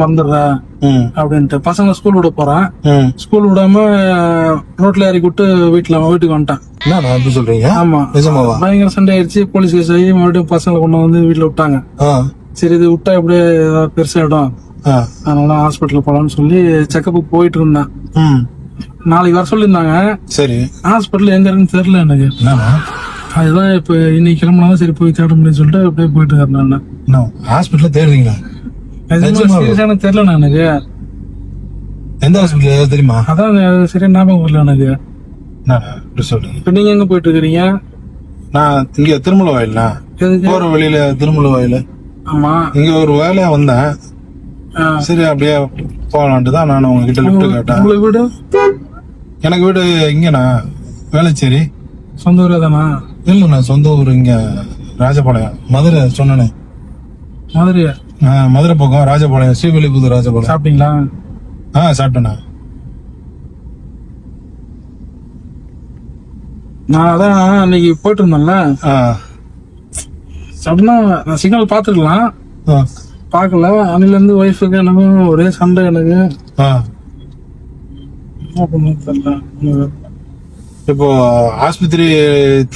மறந்துடுறேன் அப்படின்ட்டு பசங்க ஸ்கூல் விட போறேன். ஸ்கூல் விடாம ரோட்ல இறக்கி விட்டு வீட்டுக்கு வந்துட்டேன். என்ன எப்படி சொல்றீங்க? ஆமா, நிஜமாவா? பயங்கர சண்டை ஆயிடுச்சு. போலீஸ் கேஸ் ஆகி மறுபடியும் பசங்களை கொண்டு வந்து வீட்டுல விட்டாங்க. சரி, இது விட்டா எப்படியே பெருசாயிடும், அதனால ஹாஸ்பிட்டல் போலாம்னு சொல்லி செக்கப்புக்கு போயிட்டு இருந்தேன். நாளைக்கு வர சொல்லியிருந்தாங்க. சரி, ஹாஸ்பிட்டல் எங்க இருக்குன்னு தெரியல எனக்கு. அதுதான் இப்ப இன்னைக்கு கிளம்புனா சரி போய் தேட முடியும்னு சொல்லிட்டு அப்படியே போயிட்டு இருக்கேன். நான் ஹாஸ்பிட்டல் தேடுறீங்களா? சீரியஸான தெரியல எனக்கு. எந்த ஹாஸ்பிட்டல் தெரியுமா? அதான் சரியா ஞாபகம் வரல எனக்கு. சொல்லுங்க. இப்ப நீங்க எங்க போயிட்டு இருக்கிறீங்க? நான் இங்க திருமல வாயில்ல போற வழியில திருமல வாயில. ஆமா, இங்க ஒரு வேலையா வந்தேன். சரி அப்படியே போகலான்ட்டு தான் நான் உங்ககிட்ட லிஃப்ட் கேட்டேன். உங்களுக்கு வீடு? எனக்கு வீடு இங்கண்ணா வேளச்சேரி. சொந்த ஊரே தானா? இல்லண்ணா, சொந்த ஊர் இங்க ராஜபாளையம், மதுரை. சொன்னேனே மதுரையா? மதுரை பக்கம் ராஜபாளையம், ஸ்ரீவில்லிபுத்தூர் ராஜபாளையம். சாப்பிட்டீங்களா? சாப்பிட்டேண்ணா. நான் அதான் அன்னைக்கு போயிட்டு இருந்தேன்ல, அப்படின்னா நான் சிக்னல் பாத்துருக்கலாம், பாக்கல. அன்னில இருந்து ஒய்ஃபுக்கு எனக்கும் ஒரே சண்டை. எனக்கு தெரியல. இப்போ ஆஸ்பத்திரி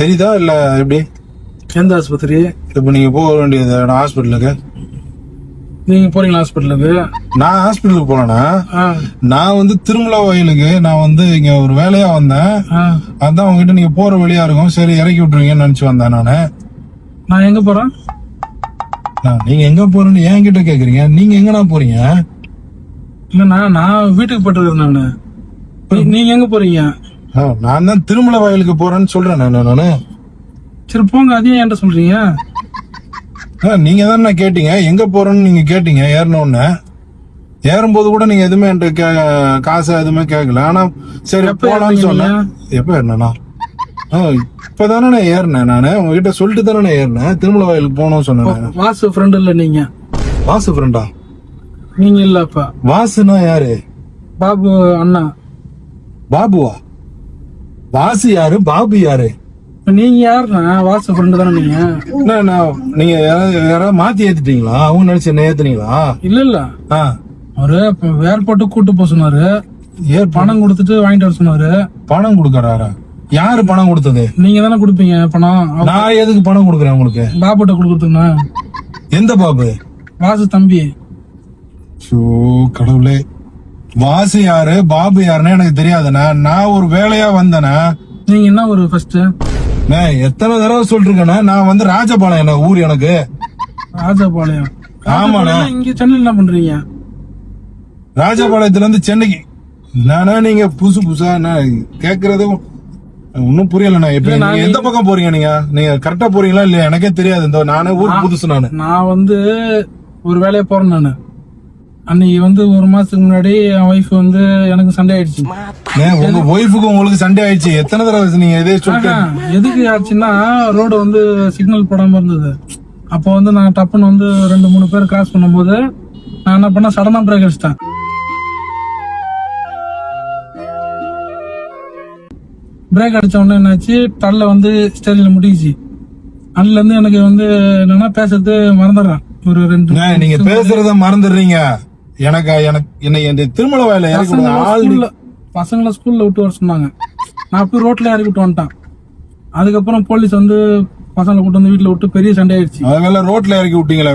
தெரியுதா இல்ல எப்படி? எந்த ஆஸ்பத்திரி? இப்ப நீங்க போக வேண்டியது ஹாஸ்பிட்டலுக்கு. நீங்க போறீங்களா ஹாஸ்பிட்டலுக்கு? நான் ஹாஸ்பிட்டலுக்கு போனேன்னா நான் வந்து திருமலா வயலுக்கு நான் இங்க ஒரு வேலையா வந்தேன். அதான் உங்ககிட்ட நீங்க போற வழியா இருக்கும், சரி இறக்கி விட்டுருவீங்கன்னு நினைச்சு வந்தேன் நானு. நான் எங்க போறேன்? நீங்க எங்க போறேன்னு என்கிட்ட கேக்குறீங்க. நீங்க எங்கண்ணா போறீங்க? இல்லண்ணா, நான் வீட்டுக்கு போயிட்டு இருக்கேன் நானு. நீங்க எங்க போறீங்க? நான் தான் திருமலா வயலுக்கு போறேன்னு சொல்றேன் நானு. சரி போங்க, அதையும் என்கிட்ட சொல்றீங்க. நீங்க தான் கேட்டீங்க எங்க போறேன்னு. நீங்க கேட்டீங்க ஏறணும்னு. ஏறும்போது கூட நீங்க எதுவுமே என்கிட்ட காசு எதுவுமே கேட்கல. ஆனா சரி போலான்னு சொன்னேன். எப்ப ஏறினா? இப்பதானே ஏறினேன் நானு. உங்ககிட்ட சொல்லிட்டு தானே ஏறினேன். திருமலா வயலுக்கு போகணும்னு சொன்னேன். வாசு ஃப்ரெண்ட் இல்ல நீங்க? வாசு ஃப்ரெண்டா? நீங்க இல்ல. அப்ப வாசுனா யாரு? பாபு அண்ணா. பாபுவா? வாசு யாரு, பாபு யாரு? நீங்க யாருண்ணா? வாசு ஃப்ரெண்டு தானே நீங்க? நீங்க யாராவது மாத்தி ஏத்துட்டீங்களா? அவங்க நினைச்சு என்ன ஏத்துனீங்களா? இல்ல இல்ல, அவரு ஏர்போர்ட்டு கூட்டு போக சொன்னாரு. பணம் கொடுத்துட்டு வாங்கிட்டு வர சொன்னாரு. பணம் கொடுக்கறாரா? யாரு பணம் கொடுத்தது? நீங்க தானே கொடுப்பீங்க பணம். நான் எதுக்கு பணம் கொடுக்கறேன் உங்களுக்கு? பாபுட்ட கொடுக்குறதுக்குண்ணா. எந்த பாபு? வாசு தம்பி. கடவுளே, வாசு யாரு பாபு யாருன்னு எனக்கு தெரியாதுண்ணா. நான் ஒரு வேலையா வந்தேனா. நீங்க என்ன ஒரு ஃபர்ஸ்ட்? எத்தனை தடவை சொல்லிருக்கேன்னா, நான் ராஜபாளையம் என்ன ஊர் எனக்கு. ராஜபாளையம்? ஆமாண்ணா. இங்க சென்னையில் என்ன பண்றீங்க? ராஜபாளையத்துல இருந்து சென்னைக்கு. நானா நீங்க புதுசு புதுசா கேக்குறது ஒன்னும் புரியலண்ணா. இப்ப நீங்க எந்த பக்கம் போறீங்க? நீங்க கரெக்டா போறீங்களா இல்லையா எனக்கே தெரியாது. இந்த நானே ஊர் புதுசு. நான் ஒரு வேலையை போறேன் நானு. அன்னைக்கு ஒரு மாசத்துக்கு முன்னாடி என் ஒய்ஃப் எனக்கு சண்டை ஆயிடுச்சு. உங்க ஒய்ஃபுக்கு உங்களுக்கு சண்டை ஆயிடுச்சு? எத்தனை தடவை நீங்க இதே சொல்லிட்டு? எதுக்கு ஆச்சுன்னா, ரோடு சிக்னல் போடாம இருந்தது. அப்போ நான் டப்புன்னு 2-3 பேர் கிராஸ் பண்ணும்போது நான் என்ன பண்ண, சடனா பிரேக் அடிச்சிட்டேன். பிரேக் அடிச்ச உடனே என்னாச்சு, தள்ள ஸ்டேரிங்ல முடிச்சு. அதுல இருந்து எனக்கு என்னன்னா பேசுறது மறந்துடுறேன். ஒரு 2 நீங்க பேசுறத மறந்துடுறீங்க. என்ன திருமல வயல பசங்களை ஸ்கூல்ல விட்டு வர சொன்னாங்க. நான் போய் ரோட்ல இறக்கி விட்டு வந்துட்டேன். அதுக்கப்புறம் போலீஸ் பசங்களை கூட்டு வீட்டுல விட்டு பெரிய சண்டை ஆயிடுச்சு. அதனால ரோட்ல இறக்கி விட்டீங்களா?